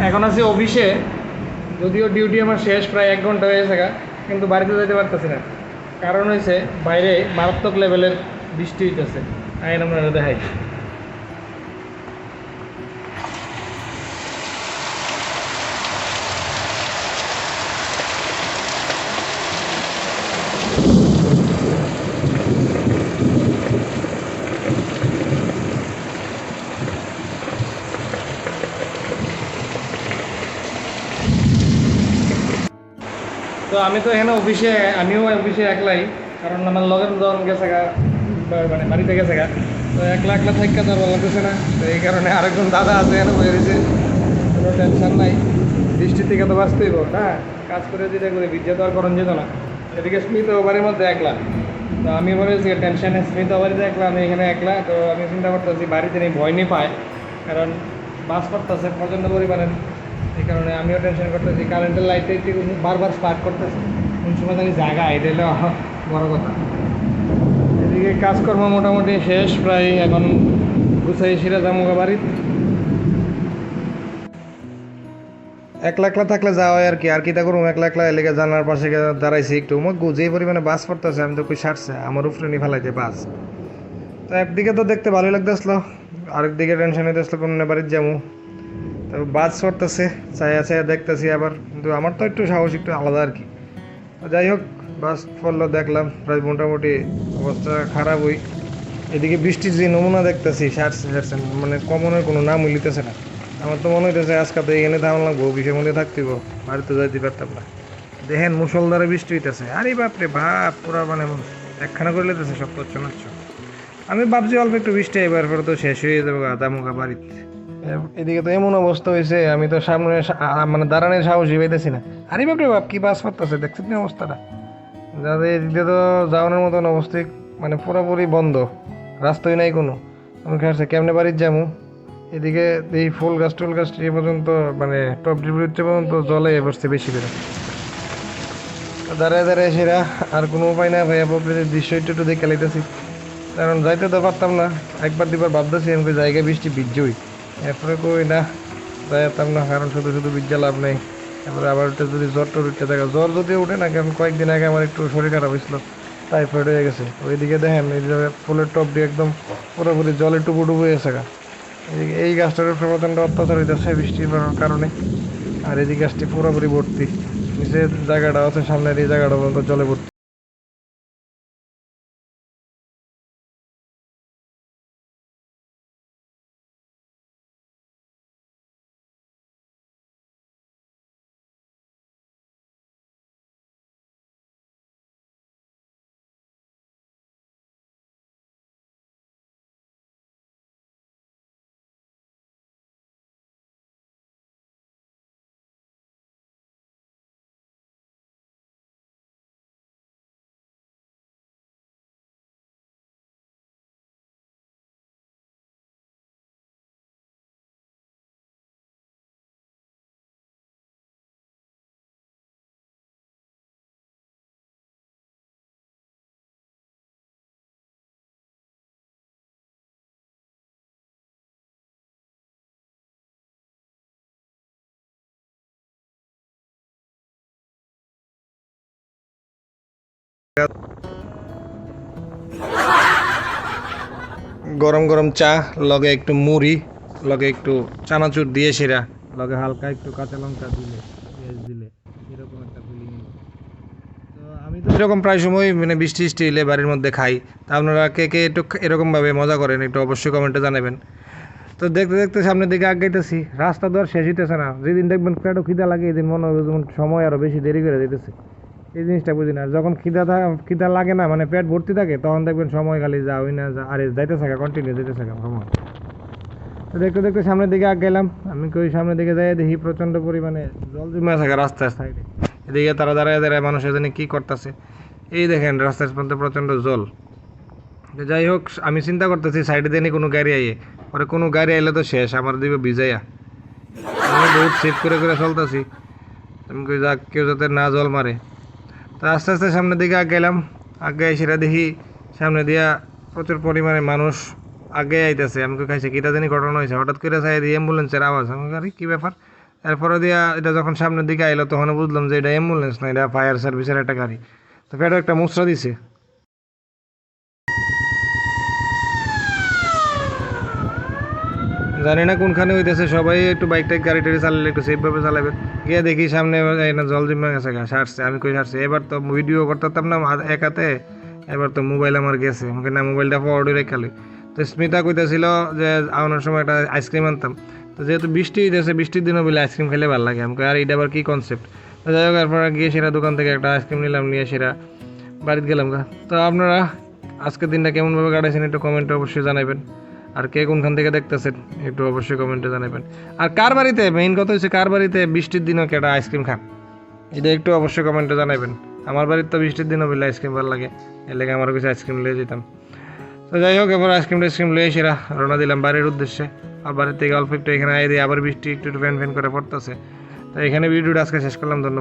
এখন আছি অফিসে, যদিও ডিউটি আমার শেষ প্রায় 1 ঘন্টা হয়ে গেছে, কিন্তু বাড়িতে যেতে পারতেছি না। কারণ হয়েছে বাইরে মারাত্মক লেভেলের বৃষ্টি হইতেছে। আইন আপনারা দেখাই। তো আমি তো এখানে আমিও অফিসে একলাই, কারণ আমার লগের যখন গেছে মানে বাড়িতে গেছে তো একলা একলা থাকা তো আর ভালো লাগতেছে না। তো এই কারণে আরেকজন দাদা আছে এখানে বয়ে রয়েছে, কোনো টেনশন নাই। বৃষ্টির থেকে তো বাঁচতেই হোক না, কাজ করে যেটা করে বিদ্যা তো আর করণ যেত না। এদিকে স্মিত বাড়ির মধ্যে একলা, তো আমি বলেছি টেনশনে স্মিত বাড়িতে একলা, আমি এখানে একলা। তো আমি চিন্তা করতেছি বাড়িতে নেই, ভয় নেই পায়, কারণ বাস করতেছে প্রচণ্ড পরিমাণে। এই কারণে আমিও টেনশন করতেছি, কারেন্টের লাইটে বারবার স্পার্ক করতেছে, কোন সময় জানি জায়গা এটা হলো বড় কথা। এদিকে কাজকর্ম মোটামুটি শেষ প্রায়, এখন গুছাই সেরা যাবো বাড়িতে। একলা একলা থাকলে যাওয়া হয় আর কি, আর কিতা করুম, একলা একলা এলাকা জানার পাশে দাঁড়াইছি একটু যে পরিমাণে বাস পড়তেছে, আমি তো কই সারছে আমার উপরে নিয়ে ফেলাইতে বাস। তো একদিকে তো দেখতে ভালোই লাগতেছিল, আরেকদিকে টেনশন হইতেছিল কোন বাড়িতে যাবো। তবে বাস পড়তেছে, চায়া চায়া দেখতেছি আবার, কিন্তু আমার তো একটু সাহস একটু আলাদা আর কি। যাই হোক, বাস পড়লো, দেখলাম প্রায় মোটামুটি অবস্থা খারাপই। এদিকে বৃষ্টির যে নমুনা দেখতেছি সারছে, মানে কমনের কোনো নাম মিলিতেছে না। আমার তো মনে হইতেছে আজকে তো এখানে থাকা লাগবো, অফিসের মধ্যে থাকতেইব, বাড়িতে যাইতে পারতাম না। দেখেন মুসলধারে বৃষ্টি হইতেছে, আরে বাপরে বাপ, পুরা মানে একখানা করে লেতেছে সব তচ্ছ নাচ্ছ। আমি ভাবছি অল্প একটু বৃষ্টি এবার পরে তো শেষ হয়ে যাবো দামুকা বাড়িতে। এদিকে তো এমন অবস্থা হয়েছে, আমি তো সামনে মানে দাঁড়ানোর সাহসই পাইতেছি না। আরে বাপরে বাপ, কি বাস পড়তেছে দেখছেন না অবস্থাটা। যাদের এদিকে তো যাওয়ানোর মতন অবস্থায়, মানে পুরোপুরি বন্ধ, রাস্তাই নাই কোনো। আমি খাচ্ছে কেমনে বাড়ির যাবো। এদিকে এই ফুল গাছ টুল গাছ এ পর্যন্ত, মানে টপ ডিব্রিতে পর্যন্ত জলে বসছে বেশি করে। দাঁড়ায় দাঁড়ায় সেরা আর কোনো উপায় না ভাইয়া, প্রকৃতির দৃশ্য একটু দেখে লাইতেছি, কারণ যাইতে তো পারতাম না। একবার দুবার ভাবতেছি আমি জায়গায় বৃষ্টি ভিজই, এরপরে কই না যাইতাম না, কারণ শুধু শুধু ভিজা লাভ নেই। তারপরে আবার যদি জ্বর টর উঠতে থাকে, জ্বর যদি উঠে না, কারণ কয়েকদিন আগে আমার একটু শরীর খারাপ হয়েছিল, টাইফয়েড হয়ে গেছে। ওইদিকে দেখেন এই যে ফুলের টপ দিয়ে একদম পুরোপুরি জলে টুবু টুবু হয়েছে। এই গাছটার উপরে প্রচণ্ড অত্যাচার হইতেছে বৃষ্টির কারণে, আর এই গাছটি পুরোপুরি ভর্তি, নিচে জায়গাটা আছে সামনের এই জায়গাটা পর্যন্ত জলে ভর্তি। গরম গরম চা, লগে একটু মুড়ি, লগে একটু চানাচুর দিয়ে সেরা, লগে হালকা একটু কাঁচা লঙ্কা দিলে, পেঁয়াজ দিলে, এরকম একটা ফিলিং। তো আমি তো এরকম প্রায় সময় মানে বৃষ্টি টিষ্টি এলে বাড়ির মধ্যে খাই। তা আপনারা কে কে একটু এরকমভাবে মজা করেন একটু অবশ্যই কমেন্টে জানাবেন। তো দেখতে দেখতে সামনের দিকে আগাইতেছি, রাস্তা তো আর শেষ হইতেছে না। যেদিন দেখবেন পেটও খিদা লাগে, এদিন মনে হবে যেমন সময় আরও বেশি দেরি করে দিতেছে। এই জিনিসটা বুঝি না। আর যখন খিদা লাগে না, মানে পেট ভর্তি থাকে, তখন দেখবেন সময় খালি যা হই না যা, আরে যাইতে থাকা, কন্টিনিউ যেতে থাকা সময়। তো দেখতে দেখতে সামনের দিকে গেলাম। আমি কই সামনের দিকে যাই, দেখি প্রচণ্ড পরিমাণে জল জমে থাকে রাস্তার সাইডে। এদিকে তারা দাঁড়ায় দাঁড়ায় মানুষের জন্য কী করতেছে, এই দেখেন রাস্তার মধ্যে প্রচণ্ড জল। যাই হোক, আমি চিন্তা করতেছি সাইডে দিয়ে কোনো গাড়ি আইয়ে, পরে কোনো গাড়ি আইলে তো শেষ, আমার দিবে ভিজাইয়া। আমি বহুত সেভ করে করে চলতেছি, আমি কই যাক কেউ যাতে না জল মারে। তা আস্তে আস্তে সামনের দিকে গেলাম। আগে সেটা দেখি সামনে দিয়া প্রচুর পরিমাণে মানুষ আগে আইতেছে। আমি তো খাইছি কীটা জানি ঘটনা হয়েছে, হঠাৎ করে চাই দিয়ে অ্যাম্বুলেন্সের আওয়াজ। আমি আরে কী ব্যাপার, এরপরে দিয়া এটা যখন সামনের দিকে আইলো তখন বুঝলাম যে এটা অ্যাম্বুলেন্স না, এটা ফায়ার সার্ভিসের একটা গাড়ি। তো পেটে একটা মুচড়া দিছে। জানি না কোনখানে হইতেছে, সবাই একটু বাইক টাইক গাড়ি টাড়ি চালালে একটু সেফভাবে চালাবেন। গিয়ে দেখি সামনে না জল জমে গেছে, সারছে। আমি কই সারছে, এবার তো ভিডিও করতাম না এক হাতে, এবার তো মোবাইল আমার গেছে, আমাকে না মোবাইলটা ফরওয়ার্ডে রেখালে। তো স্মিতা কইতেছিল যে আনার সময় একটা আইসক্রিম আনতাম। তো যেহেতু বৃষ্টি হইতেছে, বৃষ্টির দিনও বলে আইসক্রিম খেলে ভালো লাগে, আমাকে আর এটা আবার কী কনসেপ্ট। তো যাই হোক, এরপর গিয়ে সেরা দোকান থেকে একটা আইসক্রিম নিলাম, নিয়ে সেরা বাড়িতে গেলাম গা। তো আপনারা আজকের দিনটা কেমনভাবে কাটাইছেন একটু কমেন্টে অবশ্যই জানাবেন। আর কে কোনখান থেকে দেখতেছেন একটু অবশ্যই কমেন্টে জানাবেন। আর কার বাড়িতে, মেইন কথা হচ্ছে কার বাড়িতে বৃষ্টির দিনও কেটা আইসক্রিম খান, এটা একটু অবশ্যই কমেন্টে জানাবেন। আমার বাড়িতে তো বৃষ্টির দিনও বললে আইসক্রিম ভালো লাগে, এর লেগে আমার কিছু আইসক্রিম লিয়ে যেতাম। তো যাই হোক, এবার আইসক্রিম টাইসক্রিম লিয়ে সেরা রওনা দিলাম বাড়ির উদ্দেশ্যে। আর বাড়ির থেকে অল্প একটু এখানে আই দিয়ে আবার বৃষ্টি একটু একটু ফ্যান ফ্যান করে পড়তেছে। তো এখানে ভিডিওটা আজকে শেষ করলাম, ধন্যবাদ।